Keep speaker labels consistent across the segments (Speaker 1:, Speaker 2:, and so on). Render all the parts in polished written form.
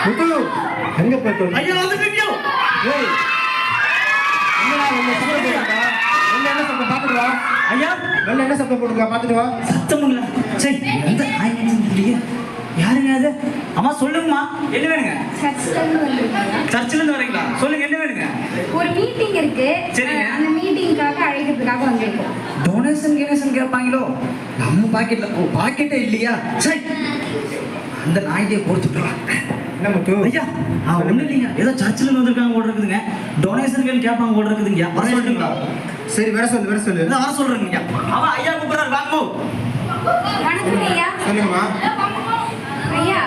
Speaker 1: எங்க போயிட்டு
Speaker 2: ஐயா வந்துட்டீங்க.
Speaker 1: ஏய் என்னடா உங்க சத்தம் போடுறா? என்ன சத்தம் பாத்துட்டு வா.
Speaker 2: ஐயா
Speaker 1: என்ன சத்தம் போடுறா பாத்துட்டு வா.
Speaker 2: சத்தமுங்களா? சரி எந்த ஆயிடுச்சு? யாருங்க அது? அம்மா சொல்லுங்கம்மா, என்ன வேணுங்க? சர்ச்சில இருந்து வரீங்களா? சொல்லுங்க, என்ன வேணுங்க?
Speaker 3: ஒரு மீட்டிங் இருக்கு.
Speaker 2: சரிங்க.
Speaker 3: அந்த மீட்டிங்காக அழைக்கிறதுக்காக வந்திருக்கோம்.
Speaker 2: டொனேஷன் கேட்பாங்களோ? நம்ம பாக்கெட்ல பாக்கெட்டே இல்லையா? சரி அந்த நாய்க்கே கொடுத்துக்கலாம்.
Speaker 1: என்ன முத்து?
Speaker 2: ஐயா ஒண்ணு இல்லைங்க, ஏதோ சர்ச்சில் இருந்து வந்திருக்காங்க போல இருக்குதுங்க. டொனேஷன் கேட்பாங்க போல இருக்குதுங்க. வர சொல்லுங்களா?
Speaker 1: சரி வர சொல்லு.
Speaker 2: என்ன வர சொல்றீங்க? அவன் ஐயா கூப்பிடுறாரு, வாங்க.
Speaker 3: வணக்கம் ஐயா.
Speaker 1: சொல்லுங்கம்மா.
Speaker 3: ஐயா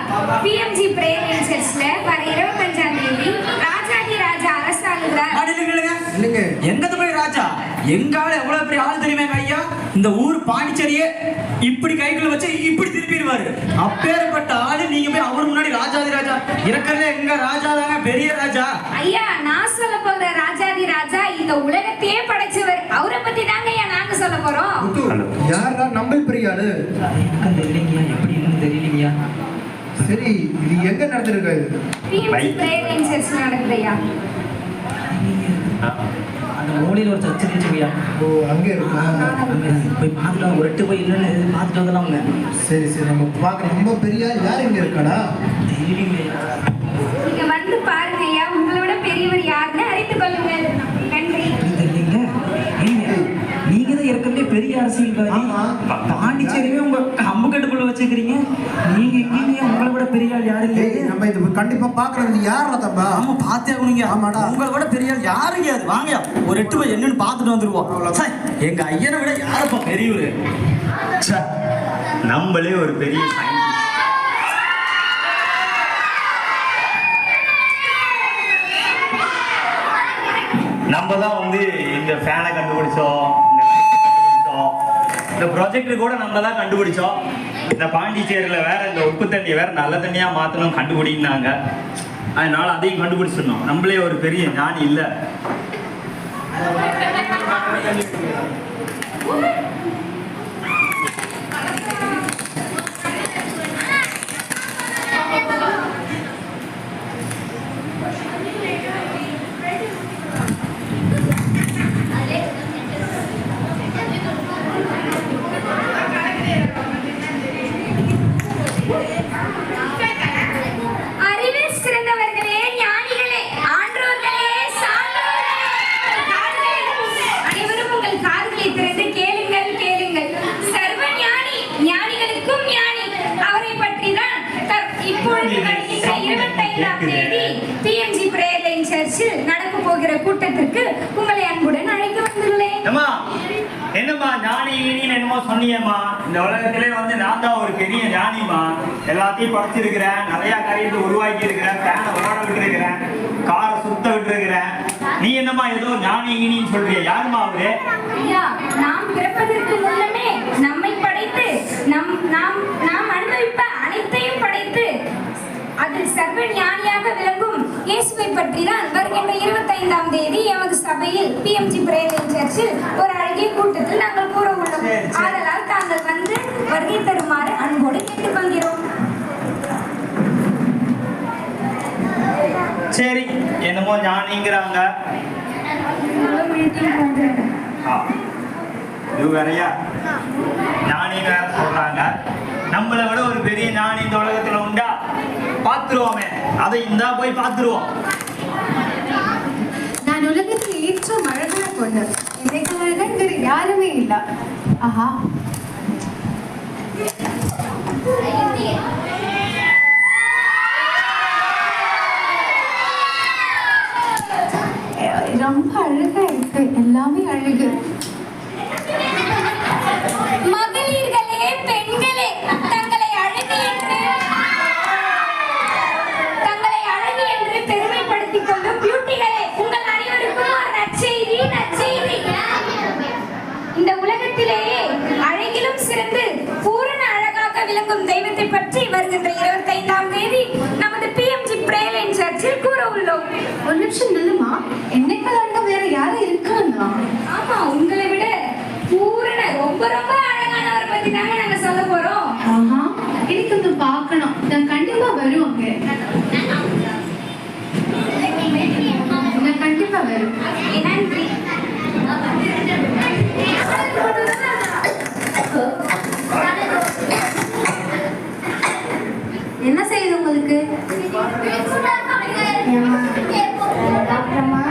Speaker 3: பிஎம்ஜி பிரேயர் சர்ச்ல வர 25ஆம் தேதி ராஜாதி ராஜா அரசாளுகிறார்.
Speaker 2: இல்லைங்க, எங்கது போய் ராஜா? எங்கால எவ்வளவு பெரிய ஆள் தெரியுமாங்க ஐயா? இந்த ஊர் பாண்டிச்சேரியே இப்படி கைக்குள்ள வச்சு இப்படி திருப்பிடுவாரு. அப்பேற்பட்ட ஆளு நீங்க போய் அவர் முன்னாடி ராஜாதி ராஜா இருக்கிறதே எங்க ராஜா தாங்க, பெரிய ராஜா.
Speaker 3: ஐயா நான் சொல்ல போகிற ராஜாதி ராஜா இந்த உலகத்தையே படைச்சவர். அவரை பத்தி தாங்க ஐயா நாங்க சொல்ல போறோம்.
Speaker 1: முத்து யாரா நம்பல் பெரிய ஆளு?
Speaker 2: தெரியலைங்கய்யா, எப்படி என்னன்னு தெரியலைங்கய்யா.
Speaker 1: சரி இது எங்க நடந்திருக்கு?
Speaker 3: பிஎம்ஜி பிரேயர் சர்ச் நடக்குது ஐயா.
Speaker 2: அந்த மூலையில் ஒரு சர்ச்சை இருந்துச்சுங்கய்யா.
Speaker 1: ஓ அங்கே இருக்கா?
Speaker 2: போய் பார்த்துட்டு ஒரு எட்டு போய் இல்லைன்னு பார்த்துட்டு வந்துடலாமுங்க.
Speaker 1: சரி நம்ம பார்க்க ரொம்ப பெரிய ஆள் யார் இங்க இருக்காடா?
Speaker 2: தெரியலைங்கய்யா.
Speaker 3: நீங்க வந்து பாருங்க ஐயா, உங்களை விட பெரியவர் யாருன்னு அறிந்து கொள்ளுங்க. நன்றி.
Speaker 2: தெரியலைங்க. நீங்க தான் ஏற்கனவே பெரிய அரசியல்வாதி. பாண்டிச்சேரியே உங்க அம்புக்கட்டுக்குள்ள வச்சுக்கிறீங்க. நீங்க எங்கேயும் உங்களை விட பெரிய ஆள் யாரு இல்லை.
Speaker 1: நம்ம இது கண்டிப்பா பாக்குறது யாரா தப்பா?
Speaker 2: ஆமா பார்த்தே ஆகணுங்க. ஆமாடா, உங்களை விட பெரிய ஆள் யாருங்க அது? வாங்க ஒரு எட்டு போய் என்னன்னு பார்த்துட்டு வந்துருவோம். எங்க ஐயனை விட யாருப்பா பெரியவர்?
Speaker 4: நம்மளே ஒரு பெரிய நம்ம தான் வந்து இந்த ஃபேனை கண்டுபிடிச்சோம், இந்த ப்ராஜெக்ட் கூட நம்ம தான் கண்டுபிடிச்சோம். இந்த பாண்டிச்சேரியில் வேற இந்த உப்பு தண்ணி வேற நல்ல தண்ணியா மாத்தணும் கண்டுபிடினாங்க. அதனால அதையும் கண்டுபிடிச்சிடணும். நம்மளே ஒரு பெரிய ஞானி இல்லை.
Speaker 3: அறிவில் சிறந்தவர்களே, ஞானிகளே, ஆன்றோர்களே, சான்றோர்களே, அனைவரும் உங்கள் காதுகளை திறந்து கேளுங்கள். சர்வ ஞானி, ஞானிகளுக்கும் ஞானி அவரை பற்றி தான் இப்பொழுது வருகின்ற 25ஆம் தேதி பிஎம்ஜி பிரேயர் லைன் சர்ச்சில் நடக்க போகிற கூட்டத்திற்கு உங்களை அன்புடன் அழைக்க வந்துள்ளேன்.
Speaker 4: என்னம்மா ஞானி என்னமோ சொன்னியம்மா? இந்த உலகத்திலே வந்து நான் தான் ஒரு பெரிய ஞானிமா. எல்லாத்தையும் படிச்சிருக்கிறேன், நிறைய காரியத்தை உருவாக்கி இருக்கிறேன், ஃபேனை ஓட விட்டு இருக்கிறேன், காரை சுத்த விட்டு இருக்கிறேன். நீ என்னம்மா ஏதோ ஞானின்னு சொல்றிய? யாருமா அவரு?
Speaker 3: ஐயா நாம் பிறப்பதற்கு முன்னமே நம்மை படைத்து நாம் அனுபவிப்ப அனைத்தையும் படைத்து அதில் சர்வ ஞானியாக விளங்கும் இயேசுவை பற்றி தான் வருகின்ற 25ஆம் தேதி எமது சபையில் பிஎம்ஜி பிரேயர் சர்ச்சில் ஒரு அழகிய கூட்டத்தில் நாங்கள் கூற உள்ளோம். ஆதலால் தாங்கள் வந்து வருகை தருமாறு அன்போடு கேட்டுக்கொள்கிறோம்.
Speaker 4: சரி என்னமோ ஞானிங்கிறாங்க. இது வேறையா? ஞானி வேற சொல்றாங்க. நம்மளை விட ஒரு பெரிய ஞானி இந்த உலகத்துல உண்டா? பார்த்துருவோமே, அதை இந்தா போய் பார்த்துருவோம்.
Speaker 5: நான் உலகத்தில் ஏற்றும் அழகான பொண்ணு. என்னைக்கு யாருமே இல்ல. ஆஹா ரொம்ப அழகா இருக்கு. எல்லாமே அழகு.
Speaker 3: மகளிர்களே, பெண்களே, தங்களை அழகு என்று பெருமைப்படுத்திக் கொள்ளும் பியூட்டிகளே, உங்கள் அனைவருக்கும் ஒரு நற்செய்தி. இந்த உலகத்திலேயே அழகிலும் சிறந்து பூரண அழகாக விளங்கும் தெய்வத்தை பற்றி வருகின்ற 25ஆம் தேதி நமது பிஎம்ஜி பிரேயர் லைன் சர்ச்சில் கூற உள்ளோம்.
Speaker 5: ஒரு நிமிஷம் நில்லுமா. என்னைக்கு வேற யாரும் இருக்காங்க?
Speaker 3: ஆமா, உங்களை விட பூரண ரொம்ப அழகானவரை பத்தி தாங்க நாங்க சொல்ல போறோம்.
Speaker 5: ஆஹா, எனக்கு வந்து பார்க்கணும். நான் கண்டிப்பா வருவாங்க.
Speaker 6: டாக்டர்மா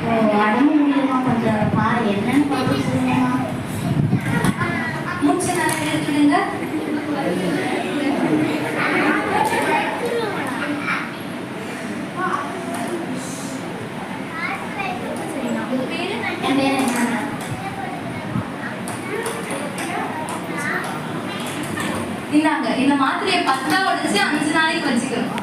Speaker 6: உடம்பு முடியுமா கொஞ்சம் என்னன்னு பார்த்து சொல்லுங்கம்மா.
Speaker 3: மூச்சு நல்லா இருக்குதுங்க.
Speaker 6: என் பேர் என்ன?
Speaker 7: இந்தாங்க இந்த மாத்திரையை 10 உடைச்சு 5 நாளைக்கு வச்சுக்கணும்.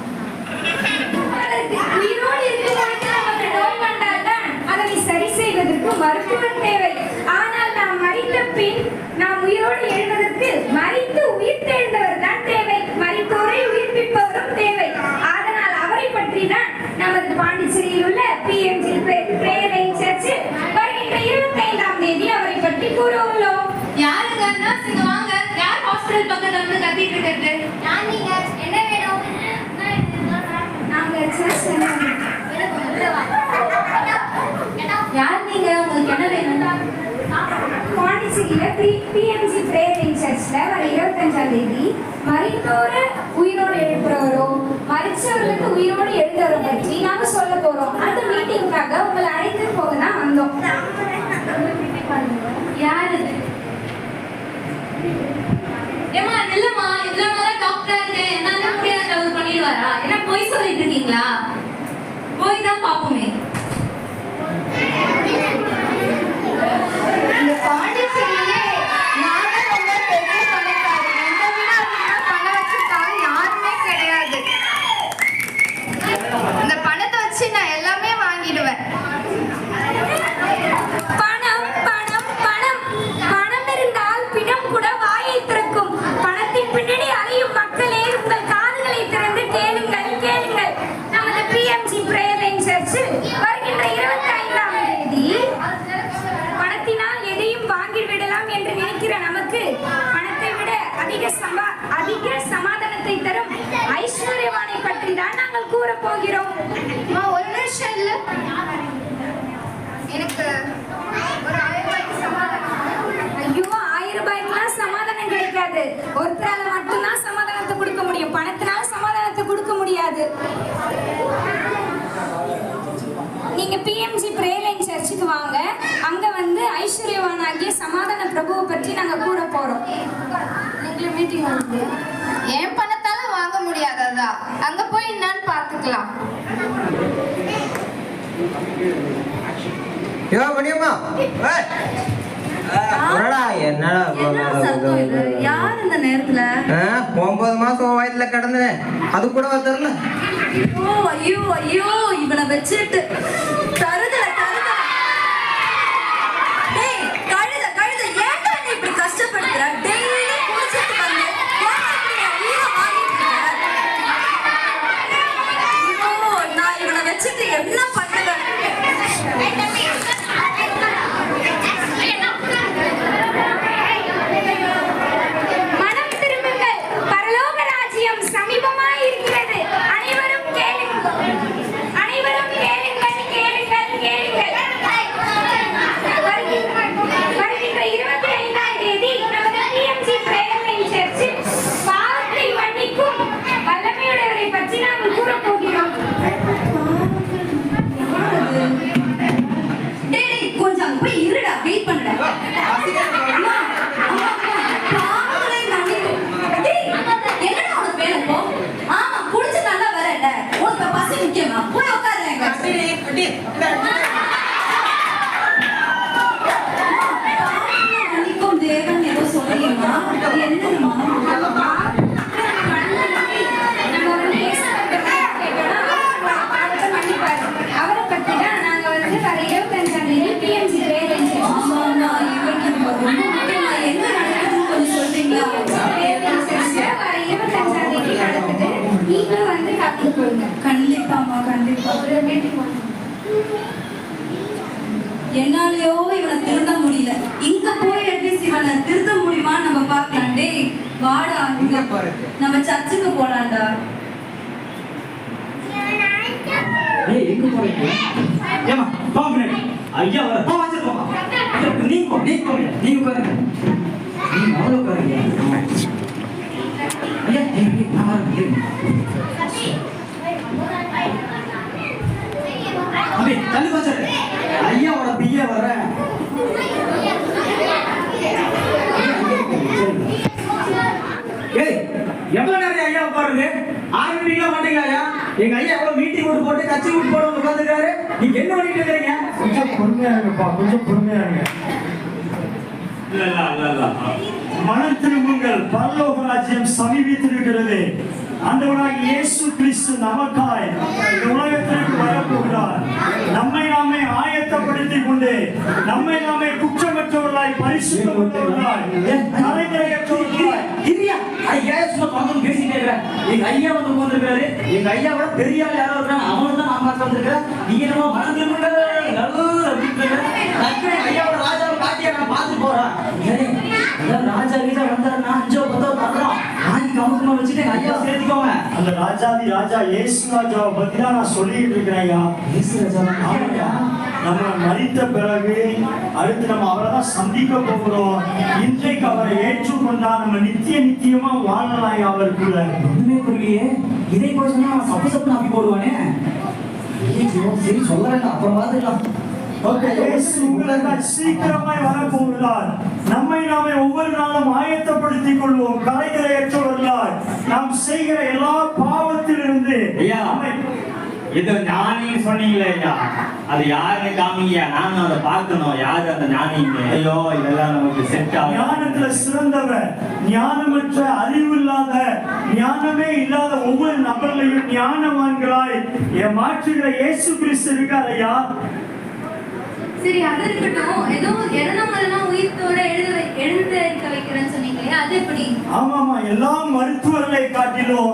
Speaker 3: உயிரோடு இருக்கும்போது நமக்கு நோய் வந்தால்தான் அதனை சரி செய்வதற்கு மருத்துவர் தேவை. ஆனால் நாம் மறித்த பின் நாம் உயிரோடு எழுவதற்கு மறித்து உயிர் தெழுந்தவர் தான் தேவை. மறித்தோரை உயிர்ப்பிப்பவரும் தேவை. அதனால் அவரை பற்றி தான் நமது பாண்டிச்சேரியில் உள்ள PMG பிரேயர் சர்ச்சில் வருகின்ற 25ஆம் தேதி அவரை பற்றி கூற உள்ளோம்.
Speaker 7: யாருங்க நர்ஸ் இங்க வாங்க. யார் ஹாஸ்பிடல் பக்கத்துல வந்து கத்திட்டு இருக்கிறது?
Speaker 3: நான் நீங்க என்ன வேணும்? நாங்க சர்ச்
Speaker 7: யார் நீங்க? உங்களுக்கு என்ன வேணும்?
Speaker 3: பாண்டிச்சேரியில PMG பிரேயர் சர்ச்ல வர 25ஆம் தேதி மரித்தோரை உயிரோடு எழுப்புறவரோ மரிச்சவர்களுக்கு உயிரோடு எழுந்தவரை பற்றி நாம சொல்ல போறோம். அந்த மீட்டிங்காக உங்களை அழைத்து போக தான் வந்தோம்.
Speaker 7: யாரு? ஏமா இல்லம்மா இவ்வளவு நாளா டாக்டரா இருக்கேன் என்னால முடியாது அவர் பண்ணிடுவாரா? என்ன போய் சொல்லிட்டு இருக்கீங்களா? போய் தான் பாப்போமே.
Speaker 5: இந்த பாண்டிச்சேரியிலே நான் தான் ரொம்ப பெரிய பணக்காரி. என்னை விட அதிகமா பணம் வச்சிருக்காங்க யாருமே கிடையாது. இந்த பணத்தை வச்சு நான் எல்லாமே வாங்கிடுவேன்.
Speaker 3: பணம் பணம் பணம் பணம் இருந்தால் பிணம் கூட வாயை திறக்கும். பணத்தின் பின்னணி அலையும் மக்களே, உங்கள் காதுகளை திறந்து கேளுங்கள் கேளுங்கள். நமது PMG பிரேயர் லைன் சர்ச்சில் வருகின்ற 25ஆம் தேதி பணத்தினால் எதையும் வாங்கிவிடலாம் என்று நினைக்கிற நமக்கு பணத்தை விட அதிக சமாதானத்தை தரும் ஐஸ்வர்யவானை பற்றி தான் நாங்கள் கூற போகிறோம்.
Speaker 5: ஒரு நிமிஷம் இல்ல, எனக்கு ஒரு 1000 ரூபாய்க்கு சமாதானம்.
Speaker 3: ஐயோ 1000 ரூபாய்க்குலாம் சமாதானம் கிடைக்காது. ஒருத்தரால மட்டும்தான் சமாதானத்தை கொடுக்க முடியும். பணத்தினால சமாதானத்தை கொடுக்க முடியாது. நீங்க PMG பிரேயர் லைன் சர்ச்சுக்கு வாங்க. அங்க வந்து ஐஸ்வர்யவானாகிய சமாதான பிரபுவை பற்றி நாங்க கூற போறோம். நீங்க மீட்டிங் வந்து
Speaker 5: என் பணத்தால வாங்க முடியாததா? அங்க போய் என்னன்னு பார்த்துக்கலாம்.
Speaker 1: யோ மணியம்மா, என்னடா
Speaker 7: யார் இந்த நேரத்துல?
Speaker 1: 9 மாசம் வயதுல கிடந்தேன், அது கூட தெரியல.
Speaker 7: ஐயோ ஐயோ இவனை வச்சுட்டு தருதல டேய் கழுத கழுத ஏன்டா நீ இப்படி கஷ்டப்படுத்துற? டெய்லி குடிச்சிட்டு வந்து உயிரை வாங்கிட்டு நான் இவனை வச்சுட்டு என்ன பண்ணுவேன்?
Speaker 3: மனம் திரும்புங்கள், பரலோக ராஜ்யம் சமீபமாய் இருக்கிறது. அனைவரும் கேளுங்கள், அனைவரும் கேளுங்கள் கேளுங்கள் கேளுங்கள். வருகின்ற 25ஆம் தேதி நமது PMG பிரேயர் லைன் சர்ச்சில் பாவத்தை மன்னிக்கும் வல்லமையுடையவரை பற்றி நாங்கள் கூற போகிறோம்.
Speaker 7: டேய் கொஞ்சம் அங்க போய் இருடா, வெயிட் பண்ணுடா. அம்மா அம்மா பாவங்களை மன்னிக்கும். டேய் என்னடா உனக்கு வேலை இப்போ? ஆமா குடிச்சு நல்லா வரல. உனக்கு பசி முக்கியமா? போய் உட்காருங்க. மன்னிக்கும் தேவன் ஏதோ சொல்றீங்கம்மா. என்னம்மா?
Speaker 3: அவரை பத்தி தான் நாங்க வந்து வர 25ஆம் தேதி PMG பிரேயர் லைன்
Speaker 7: ஆமா இவருக்கு ரொம்ப முக்கியமா என்ன நடக்குதுன்னு கொஞ்சம் சொல்றீங்களா?
Speaker 3: சர்ச்சில் வர 25ஆம் தேதி நடக்குது. நீங்களும் வந்து கலந்துக்கொள்ளுங்க.
Speaker 7: கண்டிப்பாம்மா கண்டிப்பா.
Speaker 3: ஒரு மீட்டிங்
Speaker 7: என்னாலயோ இவனை திருத்த முடியல. இங்க போய் அட்லீஸ்ட் இவனை திருத்த முடியுமான்னு நம்ம பார்க்கலாம். டேய் வாடா இங்க நம்ம சர்ச்சுக்கு போலாம்டா.
Speaker 2: எங்க போறீங்க? ஏமா பாம்பு ஐயா வர போ வச்சிருக்கோம். நீங்க பாருங்க, நீங்க அவ்வளோ பாருங்க. ஐயா நான் ஆரம்பிங்களா மாட்டீங்களா? எங்க ஐயா எவ்வளவு மீட்டிங் போட்டு கட்சி போட்டு உட்காந்துருக்காரு. நீங்க என்ன பண்ணிட்டு இருக்கீங்க?
Speaker 1: கொஞ்சம் பொறுமையா இருங்கப்பா, கொஞ்சம் பொறுமையா இருங்க.
Speaker 4: மனம் திரும்புங்கள், பரலோக ராஜ்யம் சமீபித்திருக்கிறது. ஆண்டவராகிய இயேசு கிறிஸ்து நமக்காய் இந்த உலகத்திற்கு வரப்போகிறார். நம்மை நாமே ஆயத்தப்படுத்திக் கொண்டு நம்மை நாமே குற்றமற்றவர்களாய் பரிசுத்தமுள்ளவர்களாய் கரைகரையற்றவர்களாய்
Speaker 2: ஐயா சும்மா தொடர்ந்து பேசிட்டே இருக்கிறேன். எங்க ஐயா வந்து உட்காந்துருக்காரு. எங்க ஐயாவோட பெரிய ஆள் யாரோ இருக்காங்க, அவனு தான் நான் பார்க்க வந்திருக்கிறேன். நீங்க என்னமோ மனம் திரும்புங்க ஐயாவோட ராஜாவை காட்டியா நான் பார்த்து போறேன். ராஜா வீட்டா வந்தாருன்னா 5 10 தர்றோம். வாங்கி கமுக்கமா வச்சுட்டு எங்க ஐயா சேர்த்துக்கோங்க.
Speaker 4: அந்த ராஜாதி ராஜா இயேசு ராஜாவை பத்தி தான் நான் சொல்லிட்டு இருக்கிறேன் ஐயா.
Speaker 2: இயேசு ராஜா
Speaker 4: நம்ம மரித்த பிறகு அடுத்து நம்ம அவரை தான் சந்திக்க போகிறோம். இன்றைக்கு அவரை ஏற்றுக்கொண்டா நம்ம நித்தியமா வாழலாம் அவருக்குள்ள.
Speaker 2: ஒண்ணுமே புரியலையே. இதை போய் சொன்னா சப்பு சப்பு நாப்பி போடுவானே. சரி சொல்ல வேண்டாம், அப்புறம் பார்த்துக்கலாம்.
Speaker 4: சீக்கிரமாய் வரப்போகிறார். நம்மை நாமே ஒவ்வொரு நாளும் ஆயத்தப்படுத்திக் கொள்வோம். கரைகரையற்றவர்களாய் நாம் செய்கிற எல்லா பாவத்திலிருந்து. ஐயா, இது ஞானின்னு சொன்னீங்களே ஐயா, அது யாருன்னு காமிங்க. நானும் அதை பார்க்கணும். யாரு அந்த ஞானிங்க? ஐயோ, இதெல்லாம் நமக்கு செட் ஆகும். ஞானத்துல சிறந்தவர், ஞானமற்ற அறிவில்லாத ஞானமே இல்லாத ஒவ்வொரு நபர்களையும் ஞானவான்களாய் மாற்றுகிற இயேசு கிறிஸ்து இருக்கார் ஐயா.
Speaker 5: சரி, அது இருக்கட்டும். ஏதோ இறந்தவங்களெல்லாம் உயிர்த்தோட எழுந்திருக்க வைக்கிறேன்னு சொன்னீங்களே, அது எப்படி?
Speaker 4: ஆமாமா, எல்லா மருத்துவர்களை காட்டிலும்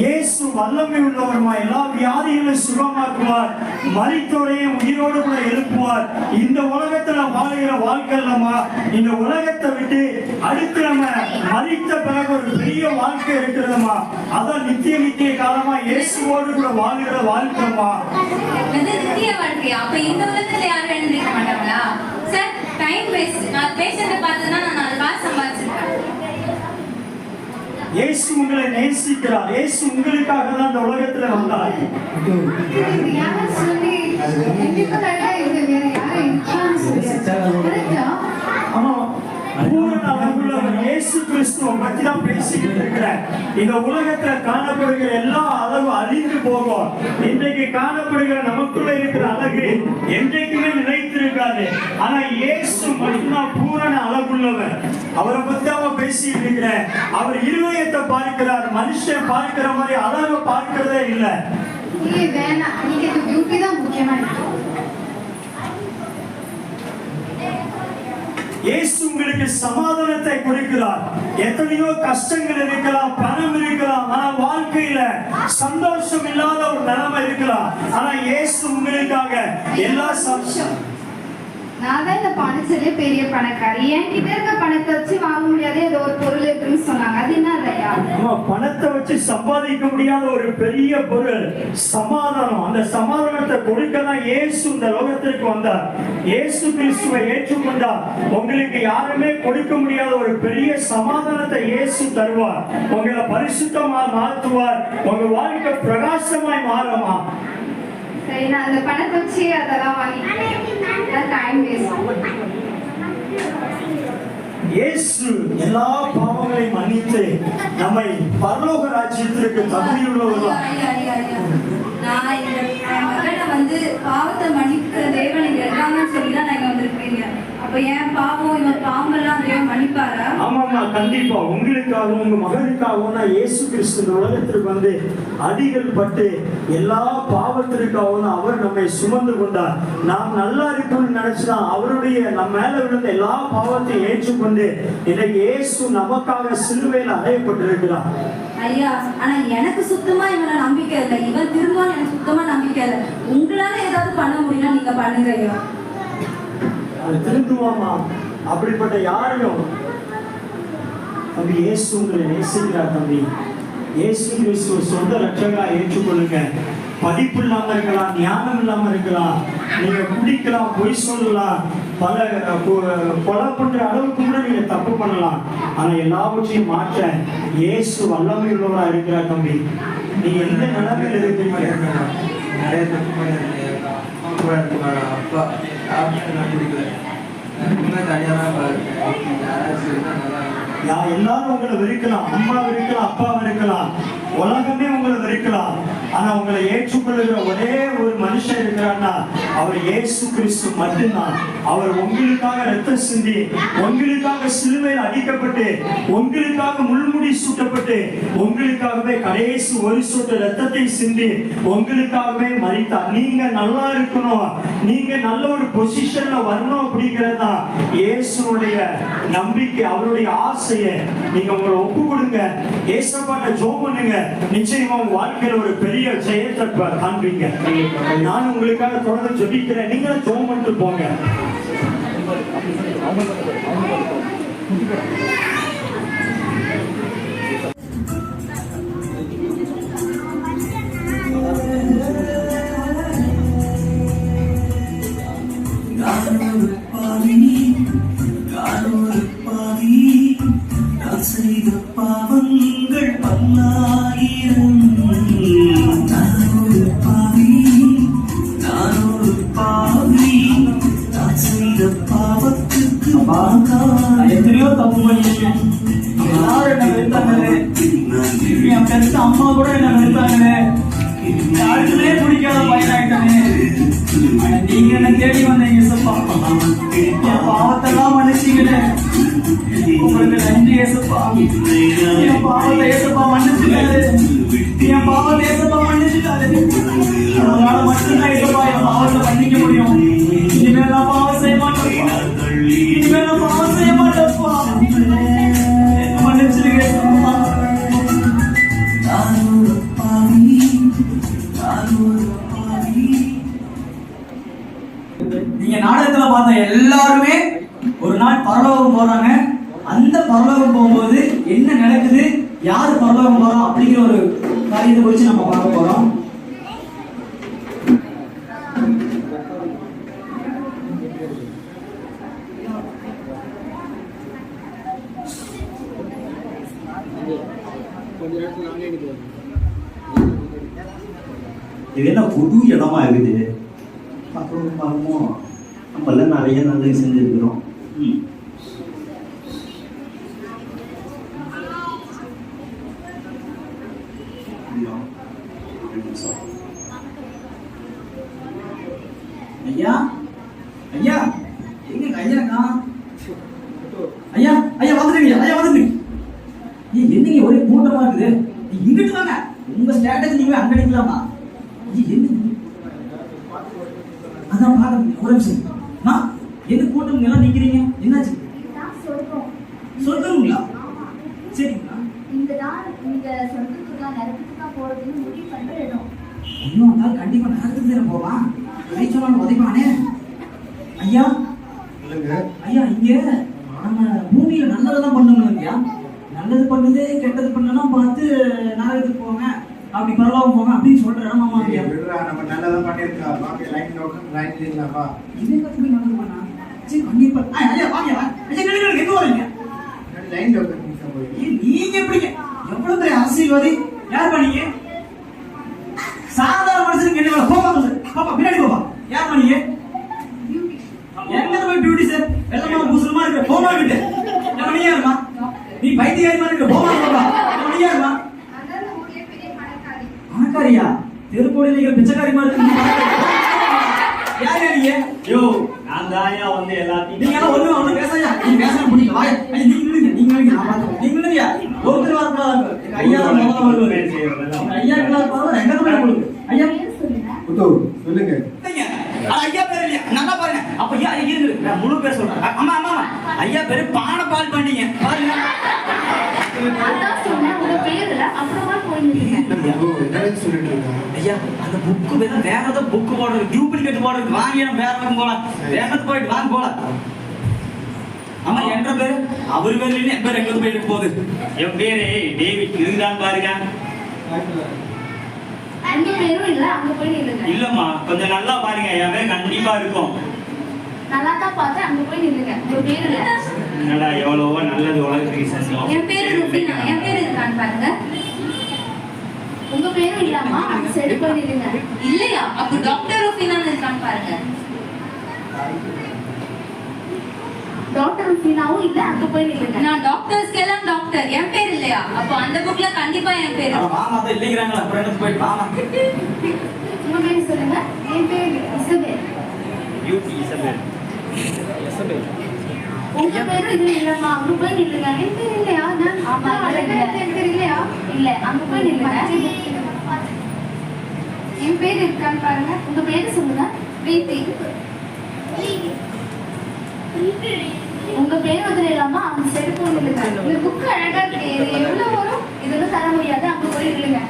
Speaker 4: இயேசு வல்லமை உள்ளவருமா. எல்லா வியாதிகளையும் சுகமாக்குவார், மரித்தோரையும் உயிரோடு கூட எழுப்புவார். இந்த உலகத்துல வாழ்கிற வாழ்க்கை இல்லமா, இந்த உலகத்தை விட்டு அடுத்து நம்ம மரித்த பிறகு ஒரு பெரிய வாழ்க்கை இருக்கிறதுமா. அதான் நித்திய காலமா இயேசுவோடு கூட வாழ்கிற வாழ்க்கைமா.
Speaker 5: நித்திய வாழ்க்கையா? அப்ப இந்த உலகத்துல யாரும் எழுந்திருக்க மாட்டாங்களா? Sir, time waste. நான் பேசுறத பார்த்ததுன்னா நான் 4 காசு சம்பாதிச்சிருக்கேன்.
Speaker 4: இயேசு உங்களை நேசிக்கிறார். இயேசு உங்களுக்காக தான் இந்த உலகத்துல வந்தார். இயேசு கிறிஸ்துவ பத்தி தான் பேசிக்கிட்டு இருக்கிறேன். இந்த உலகத்துல காணப்படுகிற எல்லா அளவு அழிந்து போகும். இன்றைக்கு காணப்படுகிற நமக்குள்ள இருக்கிற அழகு என்றைக்குமே நிலைத்திருக்காது. ஆனா இயேசு மட்டும்தான் பூரண அழகுள்ளவர். அவரை பத்தி அவன் பேசிட்டு இருக்கிறேன். அவர் இருதயத்தை பார்க்கிறார், மனுஷன் பார்க்கிற மாதிரி அழக பார்க்கிறதே இல்லை. இயேசு உங்களுக்கு சமாதானத்தை கொடுக்கிறார். எத்தனையோ கஷ்டங்கள் இருக்கலாம், பணம் இருக்கலாம், ஆனா வாழ்க்கையில சந்தோஷம் இல்லாத ஒரு நிலைமை இருக்கலாம். ஆனா இயேசு உங்களுக்காக எல்லா
Speaker 5: நான் தான் இந்த பணத்திலே பெரிய பணக்காரி. என்கிட்ட இருக்க பணத்தை வச்சு வாங்க முடியாத ஏதோ ஒரு பொருள் இருக்குன்னு சொன்னாங்க. அது என்ன இல்லையா?
Speaker 4: பணத்தை வச்சு சம்பாதிக்க முடியாத ஒரு பெரிய பொருள் சமாதானம். அந்த சமாதானத்தை கொடுக்கதான் இயேசு இந்த லோகத்திற்கு வந்தார். இயேசு கிறிஸ்துவை ஏற்றுக்கொண்டார். உங்களுக்கு யாருமே கொடுக்க முடியாத ஒரு பெரிய சமாதானத்தை இயேசு தருவார். உங்களை பரிசுத்தமா மாற்றுவார். உங்க வாழ்க்கை பிரகாசமாய் மாறுமா.
Speaker 5: சரி, நான் அந்த பணத்தை வச்சு அதெல்லாம் வாங்கிக்கிறேன். Time waste.
Speaker 4: இயேசு எல்லா பாவங்களையும் மன்னித்து நம்மை பரலோக ராஜ்யத்திற்கு தகுதியுள்ளவர்களாக.
Speaker 7: நான் என் மகனை வந்து பாவத்தை மன்னிக்கிற தேவன் இங்க இருக்காங்கன்னு சொல்லிதான் நான் இங்க வந்திருக்கீங்க. அப்ப என் பாவம் இவன் பாவங்கள்லாம் தேவன் மன்னிப்பாரா?
Speaker 4: ஆமாமா, கண்டிப்பா. உங்களுக்காகவும் உங்க மகனுக்காகவும் நான் இயேசு கிறிஸ்து இந்த உலகத்திற்கு வந்து அடிகள் பட்டு எல்லா பாவத்திற்காகவும் அவர் நம்மை சுமந்து கொண்டார். நாம் நல்லா இருக்கணும்னு நினைச்சுதான் அவருடைய நம்ம மேல விழுந்த எல்லா பாவத்தையும் ஏற்றுக்கொண்டு இன்னைக்கு இயேசு நமக்காக சிலுவையில் அறையப்பட்டிருக்கிறார்.
Speaker 7: ஐயா, ஆனா எனக்கு சுத்தமா இவனை நம்பிக்கை இல்லை. இவன் திரும்பவும் எனக்கு சுத்தமா நம்பிக்கை இல்லை. உங்களால ஏதாவது பண்ண முடியும்னா நீங்க பண்ணுங்க ஐயா.
Speaker 4: அது திருந்துவாமா? அப்படிப்பட்ட யாரையும் தம்பி இயேசு உங்களை நேசிக்கிறார். தம்பி இயேசு கிறிஸ்துவ சொந்த ரட்சகரா ஏற்றுக்கொள்ளுங்க. படிப்பு இல்லாம இருக்கலாம், ஞானம் இல்லாம இருக்கலாம், நீங்க குடிக்கலாம், பொய் சொல்லலாம், பல கொலை பண்ற அளவுக்கு கூட நீங்க தப்பு பண்ணலாம். ஆனா எல்லாவற்றையும் மாற்ற இயேசு வல்லமை உள்ளவரா இருக்கிறார். தம்பி நீங்க எந்த நிலைமையில இருக்கீங்க?
Speaker 1: நிறைய தப்பு பண்ணிருக்கேன். அப்பா குடிக்கல. தனியாக தான் யாராச்சும் இருந்தால் நல்லா
Speaker 4: எல்லாரும் உங்களை வெறுக்கலாம், அம்மா வெறுக்கலாம், அப்பா வெறுக்கலாம், உலகமே உங்களை வெறுக்கலாம். ஆனா உங்களை ஏற்றுக்கொள்ளுகிற ஒரே ஒரு மனுஷன் இருக்கிறான்னா அவர் இயேசு கிறிஸ்து மட்டும்தான். அவர் உங்களுக்காக ரத்தம் சிந்தி, உங்களுக்காக சிலுவையில் அடிக்கப்பட்டு, உங்களுக்காக முள்முடி சூட்டப்பட்டு, உங்களுக்காகவே கடைசி ஒரு சொட்டு ரத்தத்தை சிந்தி உங்களுக்காகவே மரித்தார். நீங்க நல்லா இருக்கணும், நீங்க நல்ல ஒரு பொசிஷன்ல வரணும் அப்படிங்கிறதா இயேசுடைய நம்பிக்கை, அவருடைய ஆசையை. நீங்க உங்களை ஒப்பு கொடுங்க, ஏசப்பாட்ட ஜெபம் பண்ணுங்க, நிச்சயமா உங்க வாழ்க்கையில ஒரு பெரிய ஜெயத்தை காண்பீங்க. நான் உங்களுக்காக தொடர்ந்து ஜெபிக்கிறேன், நீங்களும் ஜெபம் பண்ணிட்டு போங்க.
Speaker 8: செய்த பாவங்கள் பல்லாயிரம், நானொரு பாவி, நான் செய்த பாவத்துக்கு
Speaker 2: எத்தனையோ தப்பு பண்ணிருக்கேன். எல்லாரும் என்ன வெறுத்தாங்களே, என் பெருசு அம்மா கூட என்ன வெறுத்தாங்களே, யாருக்குமே பிடிக்காத பையனாயிட்டானே. நீங்க என்ன தேடி வந்தீங்க ஏசப்பா, என் பாவத்தெல்லாம் மன்னிச்சீங்களே, உங்களுக்கு நன்றி ஏசப்பா. என் பாவத்தை ஏசப்பா மன்னிச்சுட்டாரு, என் பாவத்தை ஏசப்பா மன்னிச்சுட்டாரு. அதனால மட்டும்தான் ஏசப்பா என் பாவத்தை மன்னிக்க முடியும். இனிமேல் நான் பாவம் செய்ய மாட்டேன்ப்பா, இனிமேல் நான் பாவம் செய்ய மாட்டேன்ப்பா, மன்னிச்சிருங்க ஏசப்பா. நீங்க நாடகத்துல பார்த்த எல்லாருமே ஒரு நாள் பரலோகம் போறாங்க. அந்த பரலோகம் போகும்போது என்ன நடக்குது, யாரு பரலோகம் போறோம் அப்படிங்கிற ஒரு காரியத்தை குறித்து நம்ம பார்க்க போறோம்.
Speaker 8: இது என்ன புது இடமா இருக்குது, பார்ப்போம். நம்மள நிறைய நல்லது செஞ்சிருக்கிறோம்.
Speaker 2: ஐயா ஐயா எங்க ஐயாக்கா, ஐயா ஐயா வந்துடுங்க, ஐயா வந்துடுங்க. என்னங்க ஒரே கூட்டமா இருக்குது, இங்கிட்டு வாங்க, உங்க ஸ்டேட்டஸ் நீங்க அங்க நிக்கலாமா? என்ன அதான் பாருங்க, ஒரு நிமிஷம். எது கூட்டம் எல்லாம் நிக்கிறீங்க, என்னாச்சு? சொல்லுங்களா? சரிங்களா?
Speaker 6: இந்த சொர்க்கத்துக்கா நரகத்துக்கா போறதுன்னு முடிவு பண்ற இடம்.
Speaker 2: ஐயோ, அதனால கண்டிப்பா நரகத்துக்கு தானே போவான், சொன்னாலும் உதைப்பானே. ஐயா ஐயா, இங்க நம்ம பூமியில நல்லதெல்லாம் பண்ணணும் இல்லையா, நல்லது பண்ணது கெட்டது பண்ணலாம் பார்த்து நரகத்துக்கு போங்க, அப்படி பரவாயில்ல போங்க அப்படின்னு சொல்ற இடமாமா ஐயா.
Speaker 1: நம்ம நல்லதான் பண்ணிருக்கா, பாப்பி லைன் லைன் இல்லப்பா,
Speaker 2: இதே கத்துக்கு நல்லது பண்ணா சரி கண்டிப்பா. ஐயா வாங்க ஐயா, நில்லுங்க, எங்க வரீங்க?
Speaker 1: லைன்ல உட்காந்து
Speaker 2: நீங்க எப்படிங்க எவ்வளவு பெரிய அரசியல்வாதி, யார் பண்ணீங்க? சாதாரண மனுஷனுக்கு என்ன கோபா பாப்பா, பின்னாடி போப்பா, யார் பண்ணீங்க? எங்க போய் பியூட்டி சார் எல்லாம் முஸ்லிமா இருக்க போமா கிட்ட என்ன பண்ணியாருமா, நீ பைத்தியமா இருக்க போமா பாப்பா, என்ன பண்ணியாருமா? பணக்காரியா? தெருக்கோடியில் இருக்கிற பிச்சைக்காரி மாதிரி இருக்கு. யார் நீங்க?
Speaker 4: யோ, நான் தாயா வந்து எல்லாத்தையும்
Speaker 2: நீங்க எல்லாம் ஒண்ணு பேசாயா, நீங்க பேசாம புடிங்க வாயா. நீங்க நில்லுங்க, நான் பாத்துறேன். நீங்க நில்லுங்க, ஒருத்தர் வரக்கூடாது. ஐயா முதல்ல வருவாரு, ஐயா கிளாஸ் போறது எங்க போய் கொடுங்க. ஐயா
Speaker 1: சொல்லுங்க.
Speaker 2: ஐயா பேர் இல்லையா, நல்லா பாருங்க. அப்ப ஐயா இருக்கு, நான் முழு பேர் சொல்றேன். ஆமா ஆமா, ஐயா பேரு பானை பால் பண்ணீங்க பாருங்க.
Speaker 6: அதான் சொன்னேன், உங்க பேருல அப்புறமா போயிருந்தீங்க.
Speaker 2: ஐயா அந்த புக்கு வேற ஏதாவது புக்கு போடுறது, டூப்ளிகேட் போடுறது வாங்கி நம்ம வேற பக்கம் போலாம், வேகத்து போயிட்டு வாங்க போலாம். ஆமா, என்ற பேரு அவர் பேர் இல்லைன்னு என் பேர் எங்க போயிட்டு போகுது.
Speaker 4: என் பேரு டேவிட், இதுதான் பாருங்க.
Speaker 6: அங்க பேரும் இல்ல, அங்க போய் நில்லுங்க.
Speaker 4: இல்லம்மா, கொஞ்சம் நல்லா பாருங்க, என் பேர் கண்டிப்பா இருக்கும்.
Speaker 6: நல்லா தான் பார்த்தேன், அங்க போய் நில்லுங்க. உங்க பேரு இல்ல.
Speaker 4: என்னடா எவ்வளவோ நல்லது உலகத்துக்கு செஞ்சோம்.
Speaker 5: என் பேரு ருபினா, என் பேரு இருக்கான்னு பாருங்க.
Speaker 6: உங்க பேரும் இல்லாமா, அந்த சைடு போய் நில்லுங்க.
Speaker 5: இல்லையா? அப்ப டாக்டர் ருபினான்னு இருக்கான்னு பாருங்க.
Speaker 6: டாக்டர் சீனாவும் இல்ல அங்க போய் நில்லுங்க.
Speaker 5: நான் டாக்டர்ஸ்க்கெல்லாம் டாக்டர். என் பேர் இல்லையா? அப்போ அந்த புக்ல கண்டிப்பா என் பேர்
Speaker 2: ஆனா மாமா தான் இல்லைங்கிறாங்களா, அப்புறம் என்ன போயிட்டு மாமா.
Speaker 6: உங்க பேர் சொல்லுங்க. என் பேர் இசபெல்.
Speaker 4: யூடி இசபெல்.
Speaker 6: உங்க பேரு இது இல்லம்மா, அங்க போய் நில்லுங்க. என் பேர் இல்லையா? ஆமா என் பேர் இல்லையா? இல்ல அங்க போய் நில்லுங்க. என் பேர் இருக்கான்னு பாருங்க. உங்க பேரு சொல்லுங்க. பிரீத்தி. உங்க பேர் வந்து இல்லாம அவங்க சைடு போய் நில்லுங்க. இந்த புக் அழகா இருக்கு. இது எவ்வளவு வரும்? இது வந்து தர முடியாது. அங்க போய் நில்லுங்க.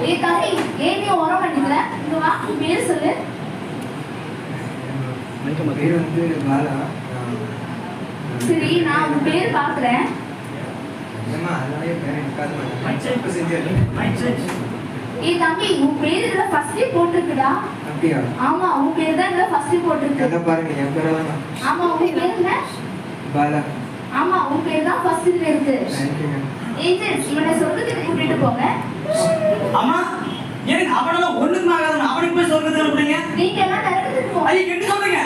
Speaker 6: ஏ தாய், ஏன் நீ உரம் பண்ணிக்கல? இங்க வா, உன் பேர் சொல்லு.
Speaker 1: பேர் வந்து பாலா.
Speaker 6: சரி, நான் உன் பேர் பாக்குறேன்.
Speaker 1: ஏமா அதனாலே பேர் இருக்காது. இப்ப செஞ்சது.
Speaker 6: ஏ தம்பி, உன் பேர் இதுல ஃபர்ஸ்டே போட்டிருக்குடா.
Speaker 1: அப்படியா?
Speaker 6: ஆமா, உன் பேர் தான் இதுல ஃபர்ஸ்ட் போட்டிருக்கு.
Speaker 1: கதை பாருங்க, என் பேர் தான்.
Speaker 6: ஆமா, உன் பேர் என்ன?
Speaker 1: பாலா.
Speaker 6: ஆமா, உன் பேர் தான் ஃபர்ஸ்ட் இருக்கு.
Speaker 1: தேங்க்யூங்க.
Speaker 6: ஏஞ்சல்ஸ், இவனை சொர்க்கத்துக்கு கூட்டிட்டு போங்க.
Speaker 2: அம்மா எனக்கு அவனெல்லாம் ஒண்ணுக்கும் ஆகாதுன்னு அவனுக்கு போய் சொல்றது அப்படிங்க.
Speaker 6: நீங்க எல்லாம் நரகத்துக்கு போங்க.
Speaker 2: ஐயோ என்ன சொல்றீங்க?